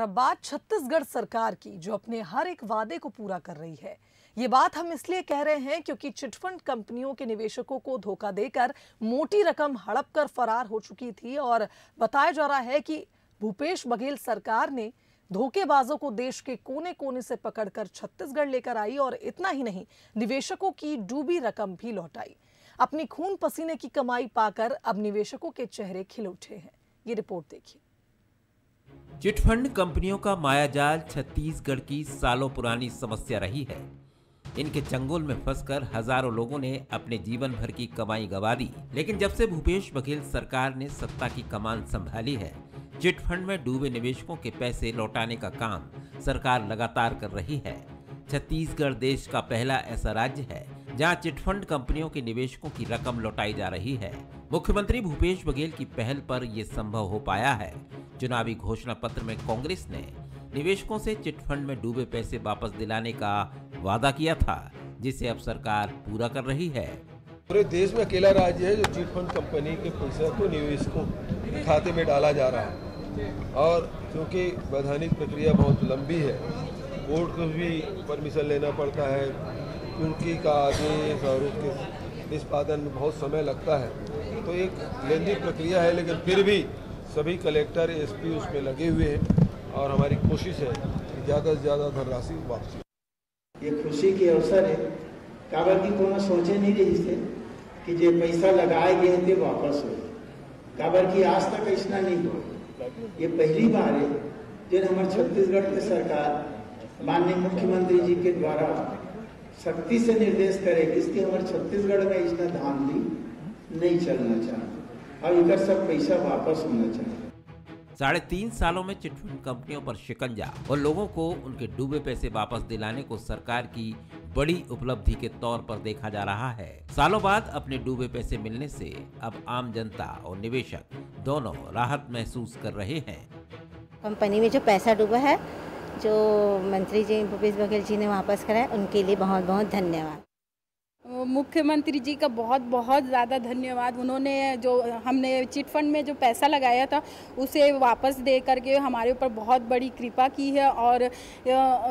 अब बात छत्तीसगढ़ सरकार की, जो अपने हर एक वादे को पूरा कर रही है। ये बात हम इसलिए कह रहे हैं क्योंकि चिटफंड कंपनियों के निवेशकों को धोखा देकर मोटी रकम हड़प कर फरार हो चुकी थी और बताया जा रहा है कि भूपेश बघेल सरकार ने धोखेबाजों को देश के कोने कोने से पकड़कर छत्तीसगढ़ लेकर आई और इतना ही नहीं, निवेशकों की डूबी रकम भी लौटाई। अपनी खून पसीने की कमाई पाकर अब निवेशकों के चेहरे खिल उठे हैं। ये रिपोर्ट देखिए। चिटफंड कंपनियों का मायाजाल छत्तीसगढ़ की सालों पुरानी समस्या रही है। इनके चंगुल में फंसकर हजारों लोगों ने अपने जीवन भर की कमाई गंवा दी। लेकिन जब से भूपेश बघेल सरकार ने सत्ता की कमान संभाली है, चिटफंड में डूबे निवेशकों के पैसे लौटाने का काम सरकार लगातार कर रही है। छत्तीसगढ़ देश का पहला ऐसा राज्य है जहां चिटफंड कंपनियों के निवेशकों की रकम लौटाई जा रही है। मुख्यमंत्री भूपेश बघेल की पहल पर यह संभव हो पाया है। चुनावी घोषणा पत्र में कांग्रेस ने निवेशकों से चिटफंड में डूबे पैसे वापस दिलाने का वादा किया था, जिसे अब सरकार पूरा कर रही है। पूरे देश में अकेला राज्य है जो चिटफंड कंपनी के पैसे को निवेशकों के खाते में डाला जा रहा है। और क्योंकि वैधानिक प्रक्रिया बहुत लंबी है, बोर्ड को भी परमिशन लेना पड़ता है, कुर्की का आदेश और उसके निष्पादन में बहुत समय लगता है, तो एक लेंदी प्रक्रिया है। लेकिन फिर भी सभी कलेक्टर एसपी उसमें लगे हुए हैं और हमारी कोशिश है कि ज़्यादा से ज़्यादा धनराशि वापसी। ये खुशी के अवसर है, काबर की कोनो सोचे नहीं रही से कि जो पैसा लगाए गए थे वापस हो, काबर की आज तक ऐसा नहीं हुआ। ये पहली बार है जब हमारे छत्तीसगढ़ की सरकार माननीय मुख्यमंत्री जी के द्वारा सख्ती से निर्देश करे इसके हमारे छत्तीसगढ़ में इसका धांधली नहीं चलना चाहिए और इधर सब पैसा वापस होना चाहिए। 3.5 सालों में चिटफंड कंपनियों पर शिकंजा और लोगों को उनके डूबे पैसे वापस दिलाने को सरकार की बड़ी उपलब्धि के तौर पर देखा जा रहा है। सालों बाद अपने डूबे पैसे मिलने से अब आम जनता और निवेशक दोनों राहत महसूस कर रहे हैं। कंपनी में जो पैसा डूबा है, जो मंत्री जी भूपेश बघेल जी ने वापस कराया, उनके लिए बहुत बहुत धन्यवाद। मुख्यमंत्री जी का बहुत बहुत ज़्यादा धन्यवाद। उन्होंने जो हमने चिटफंड में जो पैसा लगाया था उसे वापस दे करके हमारे ऊपर बहुत बड़ी कृपा की है। और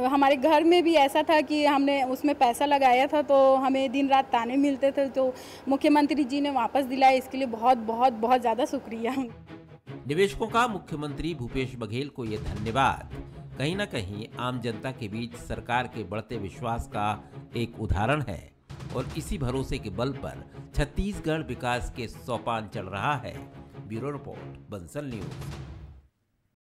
हमारे घर में भी ऐसा था कि हमने उसमें पैसा लगाया था तो हमें दिन रात ताने मिलते थे, तो मुख्यमंत्री जी ने वापस दिलाया, इसके लिए बहुत बहुत बहुत ज़्यादा शुक्रिया। निवेशकों का मुख्यमंत्री भूपेश बघेल को ये धन्यवाद कहीं न कहीं आम जनता के बीच सरकार के बढ़ते विश्वास का एक उदाहरण है और इसी भरोसे के बल पर छत्तीसगढ़ विकास के सोपान चढ़ रहा है। Bureau report, Bansal news.